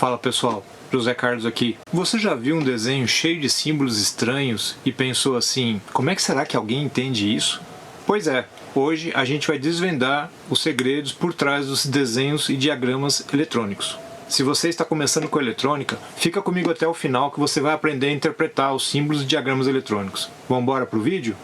Fala pessoal, José Carlos aqui. Você já viu um desenho cheio de símbolos estranhos e pensou assim, como é que será que alguém entende isso? Pois é, hoje a gente vai desvendar os segredos por trás dos desenhos e diagramas eletrônicos. Se você está começando com eletrônica, fica comigo até o final que você vai aprender a interpretar os símbolos e diagramas eletrônicos. Vamos embora pro vídeo?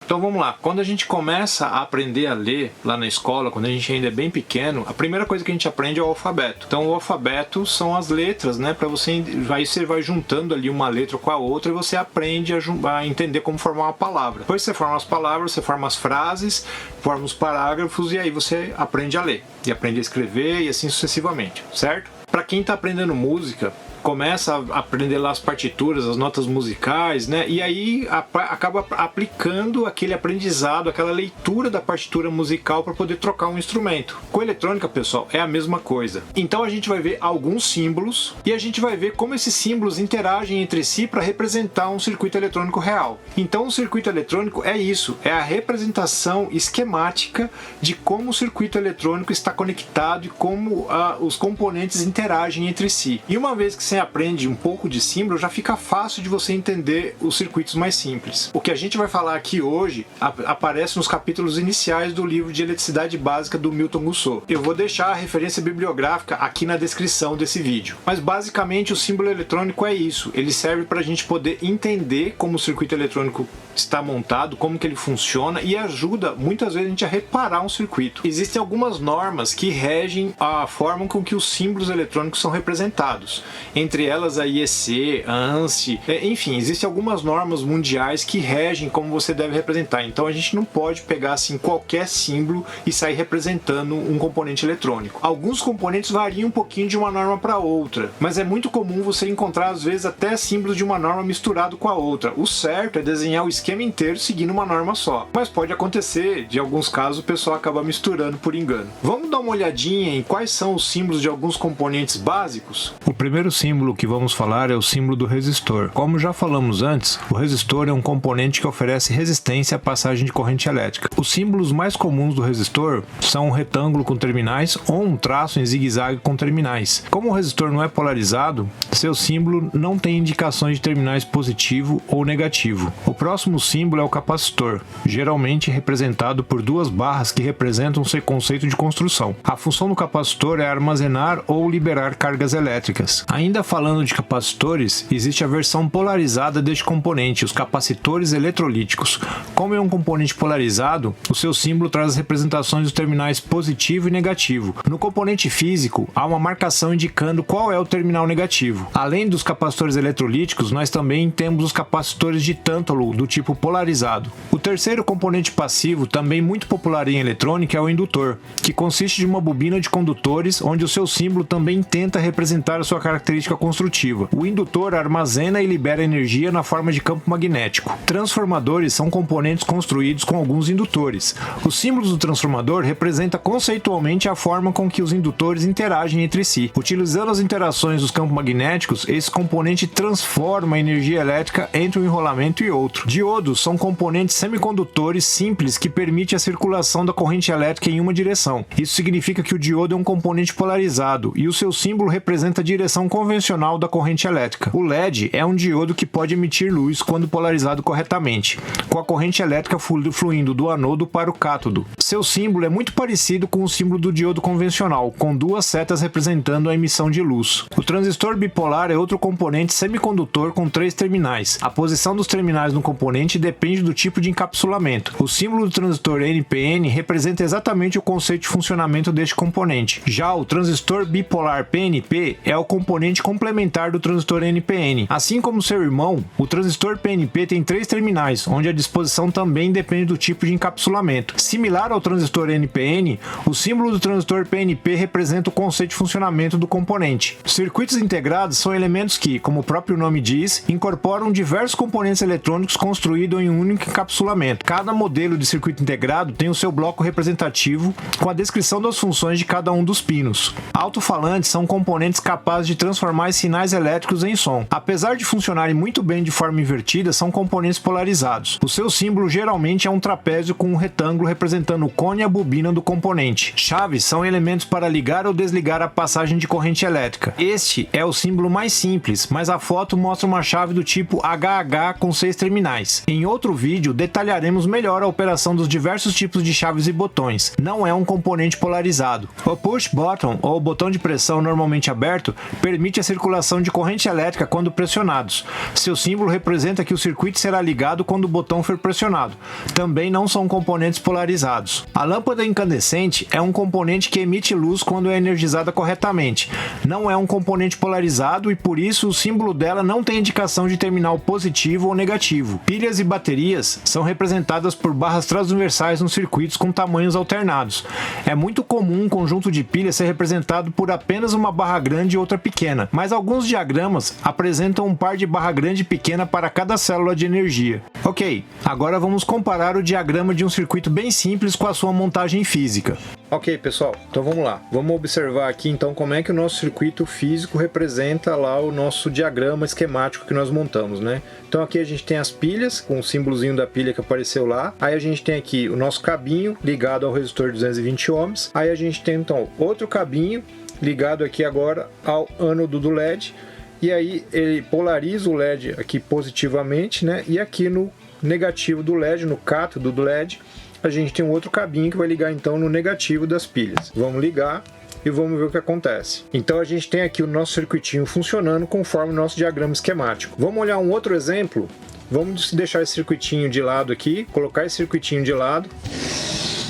Então vamos lá, quando a gente começa a aprender a ler lá na escola, quando a gente ainda é bem pequeno, a primeira coisa que a gente aprende é o alfabeto. Então o alfabeto são as letras, né? Para você, aí você vai juntando ali uma letra com a outra e você aprende a entender como formar uma palavra. Depois você forma as palavras, você forma as frases, forma os parágrafos e aí você aprende a ler. E aprende a escrever e assim sucessivamente, certo? Para quem está aprendendo música, começa a aprender lá as partituras, as notas musicais, né? E aí acaba aplicando aquele aprendizado, aquela leitura da partitura musical para poder trocar um instrumento. Com eletrônica, pessoal, é a mesma coisa. Então a gente vai ver alguns símbolos e a gente vai ver como esses símbolos interagem entre si para representar um circuito eletrônico real. Então o circuito eletrônico é isso, é a representação esquemática de como o circuito eletrônico está conectado e como os componentes interagem entre si. E uma vez que você aprende um pouco de símbolo, já fica fácil de você entender os circuitos mais simples. O que a gente vai falar aqui hoje aparece nos capítulos iniciais do livro de Eletricidade Básica do Milton Gussow. Eu vou deixar a referência bibliográfica aqui na descrição desse vídeo. Mas basicamente o símbolo eletrônico é isso. Ele serve para a gente poder entender como o circuito eletrônico está montado, como que ele funciona e ajuda muitas vezes a gente a reparar um circuito. Existem algumas normas que regem a forma com que os símbolos eletrônicos são representados. Entre elas a IEC, a ANSI, enfim, existem algumas normas mundiais que regem como você deve representar. Então a gente não pode pegar assim qualquer símbolo e sair representando um componente eletrônico. Alguns componentes variam um pouquinho de uma norma para outra, mas é muito comum você encontrar às vezes até símbolos de uma norma misturado com a outra. O certo é desenhar o esquema inteiro seguindo uma norma só. Mas pode acontecer, de alguns casos, o pessoal acaba misturando por engano. Vamos dar uma olhadinha em quais são os símbolos de alguns componentes básicos? O primeiro símbolo que vamos falar é o símbolo do resistor. Como já falamos antes, o resistor é um componente que oferece resistência à passagem de corrente elétrica. Os símbolos mais comuns do resistor são um retângulo com terminais ou um traço em zigue-zague com terminais. Como o resistor não é polarizado, seu símbolo não tem indicações de terminais positivo ou negativo. O próximo símbolo é o capacitor, geralmente representado por duas barras que representam seu conceito de construção. A função do capacitor é armazenar ou liberar cargas elétricas. Ainda falando de capacitores, existe a versão polarizada deste componente, os capacitores eletrolíticos. Como é um componente polarizado, o seu símbolo traz as representações dos terminais positivo e negativo. No componente físico, há uma marcação indicando qual é o terminal negativo. Além dos capacitores eletrolíticos, nós também temos os capacitores de tântalo do tipo polarizado. O terceiro componente passivo, também muito popular em eletrônica, é o indutor, que consiste de uma bobina de condutores, onde o seu símbolo também tenta representar a sua característica construtiva. O indutor armazena e libera energia na forma de campo magnético. Transformadores são componentes construídos com alguns indutores. Os símbolos do transformador representam conceitualmente a forma com que os indutores interagem entre si. Utilizando as interações dos campos magnéticos, esse componente transforma a energia elétrica entre um enrolamento e outro. Diodos são componentes semicondutores simples que permitem a circulação da corrente elétrica em uma direção. Isso significa que o diodo é um componente polarizado e o seu símbolo representa a direção convencional da corrente elétrica. O LED é um diodo que pode emitir luz quando polarizado corretamente, com a corrente elétrica fluindo do anodo para o cátodo. Seu símbolo é muito parecido com o símbolo do diodo convencional, com duas setas representando a emissão de luz. O transistor bipolar é outro componente semicondutor com três terminais. A posição dos terminais no componente depende do tipo de encapsulamento. O símbolo do transistor NPN representa exatamente o conceito de funcionamento deste componente. Já o transistor bipolar PNP é o componente complementar do transistor NPN. Assim como seu irmão, o transistor PNP tem três terminais, onde a disposição também depende do tipo de encapsulamento. Similar ao transistor NPN, o símbolo do transistor PNP representa o conceito de funcionamento do componente. Circuitos integrados são elementos que, como o próprio nome diz, incorporam diversos componentes eletrônicos construídos em um único encapsulamento. Cada modelo de circuito integrado tem o seu bloco representativo com a descrição das funções de cada um dos pinos. Alto-falantes são componentes capazes de transformar transformar sinais elétricos em som. Apesar de funcionarem muito bem de forma invertida, são componentes polarizados. O seu símbolo geralmente é um trapézio com um retângulo representando o cone e a bobina do componente. Chaves são elementos para ligar ou desligar a passagem de corrente elétrica. Este é o símbolo mais simples, mas a foto mostra uma chave do tipo HH com 6 terminais. Em outro vídeo, detalharemos melhor a operação dos diversos tipos de chaves e botões. Não é um componente polarizado. O push button, ou botão de pressão normalmente aberto, permite a circulação de corrente elétrica quando pressionados. Seu símbolo representa que o circuito será ligado quando o botão for pressionado. Também não são componentes polarizados. A lâmpada incandescente é um componente que emite luz quando é energizada corretamente. Não é um componente polarizado e por isso o símbolo dela não tem indicação de terminal positivo ou negativo. Pilhas e baterias são representadas por barras transversais nos circuitos com tamanhos alternados. É muito comum um conjunto de pilhas ser representado por apenas uma barra grande e outra pequena, mas alguns diagramas apresentam um par de barra grande e pequena para cada célula de energia. Ok, agora vamos comparar o diagrama de um circuito bem simples com a sua montagem física. Ok, pessoal, então vamos lá. Vamos observar aqui então como é que o nosso circuito físico representa lá o nosso diagrama esquemático que nós montamos, né? Então aqui a gente tem as pilhas, com o símbolozinho da pilha que apareceu lá. Aí a gente tem aqui o nosso cabinho ligado ao resistor 220 ohms. Aí a gente tem então outro cabinho ligado aqui agora ao ânodo do LED. E aí ele polariza o LED aqui positivamente, né? E aqui no negativo do LED, no cátodo do LED, a gente tem um outro cabinho que vai ligar então no negativo das pilhas. Vamos ligar e vamos ver o que acontece. Então a gente tem aqui o nosso circuitinho funcionando conforme o nosso diagrama esquemático. Vamos olhar um outro exemplo. Vamos deixar esse circuitinho de lado aqui, colocar esse circuitinho de lado.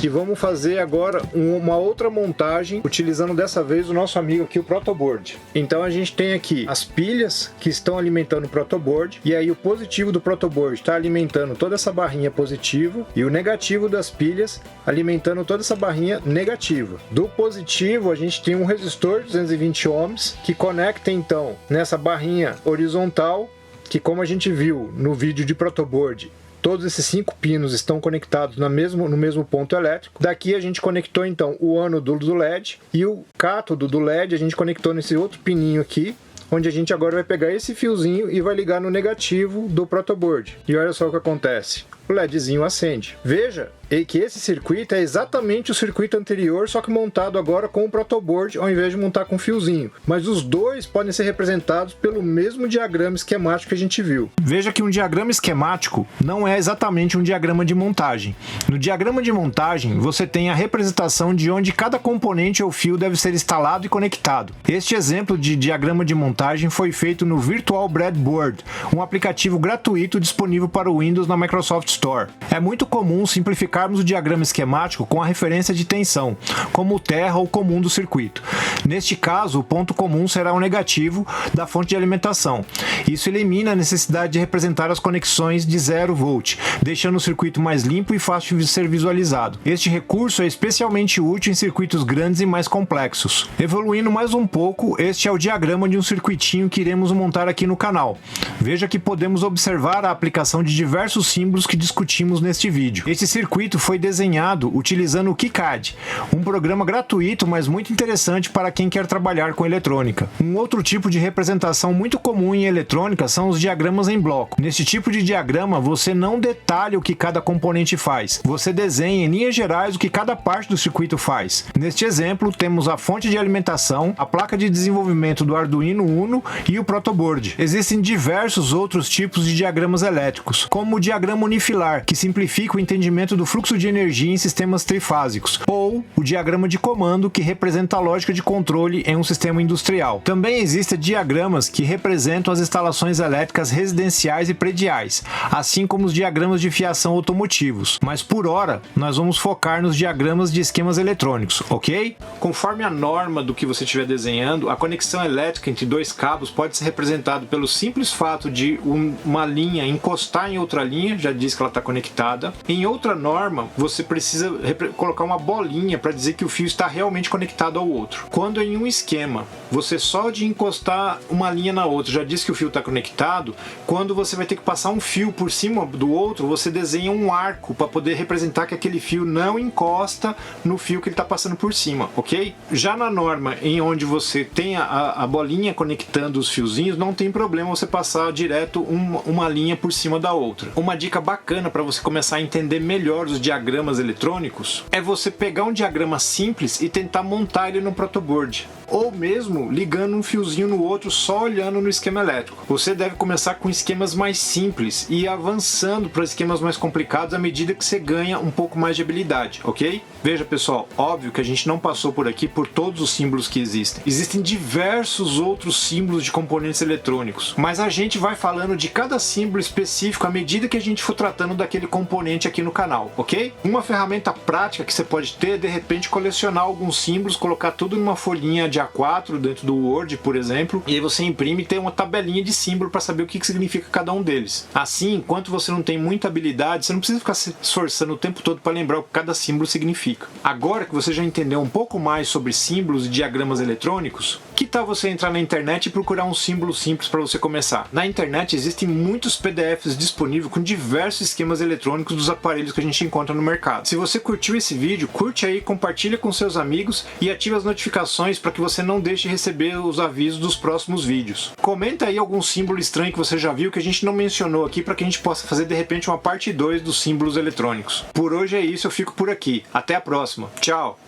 E vamos fazer agora uma outra montagem, utilizando dessa vez o nosso amigo aqui, o protoboard. Então a gente tem aqui as pilhas que estão alimentando o protoboard, e aí o positivo do protoboard está alimentando toda essa barrinha positiva, e o negativo das pilhas alimentando toda essa barrinha negativa. Do positivo a gente tem um resistor 220 ohms, que conecta então nessa barrinha horizontal, que como a gente viu no vídeo de protoboard, todos esses 5 pinos estão conectados no mesmo ponto elétrico. Daqui a gente conectou então o ânodo do LED e o cátodo do LED a gente conectou nesse outro pininho aqui, onde a gente agora vai pegar esse fiozinho e vai ligar no negativo do protoboard. E olha só o que acontece. O LEDzinho acende. Veja que esse circuito é exatamente o circuito anterior, só que montado agora com o protoboard ao invés de montar com fiozinho. Mas os dois podem ser representados pelo mesmo diagrama esquemático que a gente viu. Veja que um diagrama esquemático não é exatamente um diagrama de montagem. No diagrama de montagem, você tem a representação de onde cada componente ou fio deve ser instalado e conectado. Este exemplo de diagrama de montagem foi feito no Virtual Breadboard, um aplicativo gratuito disponível para o Windows na Microsoft Store. É muito comum simplificarmos o diagrama esquemático com a referência de tensão, como o terra ou comum do circuito. Neste caso, o ponto comum será o negativo da fonte de alimentação. Isso elimina a necessidade de representar as conexões de 0 volt, deixando o circuito mais limpo e fácil de ser visualizado. Este recurso é especialmente útil em circuitos grandes e mais complexos. Evoluindo mais um pouco, este é o diagrama de um circuitinho que iremos montar aqui no canal. Veja que podemos observar a aplicação de diversos símbolos que discutimos neste vídeo. Este circuito foi desenhado utilizando o KiCad, um programa gratuito, mas muito interessante para quem quer trabalhar com eletrônica. Um outro tipo de representação muito comum em eletrônica são os diagramas em bloco. Neste tipo de diagrama, você não detalha o que cada componente faz. Você desenha em linhas gerais o que cada parte do circuito faz. Neste exemplo, temos a fonte de alimentação, a placa de desenvolvimento do Arduino Uno e o protoboard. Existem diversos outros tipos de diagramas elétricos, como o diagrama unifilar, que simplifica o entendimento do fluxo de energia em sistemas trifásicos, ou o diagrama de comando, que representa a lógica de controle em um sistema industrial. Também existem diagramas que representam as instalações elétricas residenciais e prediais, assim como os diagramas de fiação automotivos. Mas por hora, nós vamos focar nos diagramas de esquemas eletrônicos, ok? Conforme a norma do que você estiver desenhando, a conexão elétrica entre dois cabos pode ser representada pelo simples fato de uma linha encostar em outra linha, já diz que ela está conectada. Em outra norma, você precisa colocar uma bolinha para dizer que o fio está realmente conectado ao outro. Quando quando em um esquema você só de encostar uma linha na outra já diz que o fio está conectado, quando você vai ter que passar um fio por cima do outro, você desenha um arco para poder representar que aquele fio não encosta no fio que ele está passando por cima, ok? Já na norma em onde você tem a bolinha conectando os fiozinhos, não tem problema você passar direto uma linha por cima da outra. Uma dica bacana para você começar a entender melhor os diagramas eletrônicos é você pegar um diagrama simples e tentar montar ele no protoboard, ou mesmo ligando um fiozinho no outro só olhando no esquema elétrico. Você deve começar com esquemas mais simples e ir avançando para esquemas mais complicados à medida que você ganha um pouco mais de habilidade, ok? Veja pessoal, óbvio que a gente não passou por aqui por todos os símbolos que existem. Existem diversos outros símbolos de componentes eletrônicos, mas a gente vai falando de cada símbolo específico à medida que a gente for tratando daquele componente aqui no canal, ok? Uma ferramenta prática que você pode ter é de repente colecionar alguns símbolos, colocar tudo numa folhinha de A4 dentro do Word, por exemplo, e aí você imprime e tem uma tabelinha de símbolo para saber o que significa cada um deles. Assim, enquanto você não tem muita habilidade, você não precisa ficar se esforçando o tempo todo para lembrar o que cada símbolo significa. Agora que você já entendeu um pouco mais sobre símbolos e diagramas eletrônicos, que tal você entrar na internet e procurar um símbolo simples para você começar? Na internet existem muitos PDFs disponíveis com diversos esquemas eletrônicos dos aparelhos que a gente encontra no mercado. Se você curtiu esse vídeo, curte aí, compartilha com seus amigos e ative as notificações para que você não deixe de receber os avisos dos próximos vídeos. Comenta aí algum símbolo estranho que você já viu que a gente não mencionou aqui para que a gente possa fazer de repente uma parte 2 dos símbolos eletrônicos. Por hoje é isso, eu fico por aqui. Até a próxima. Tchau!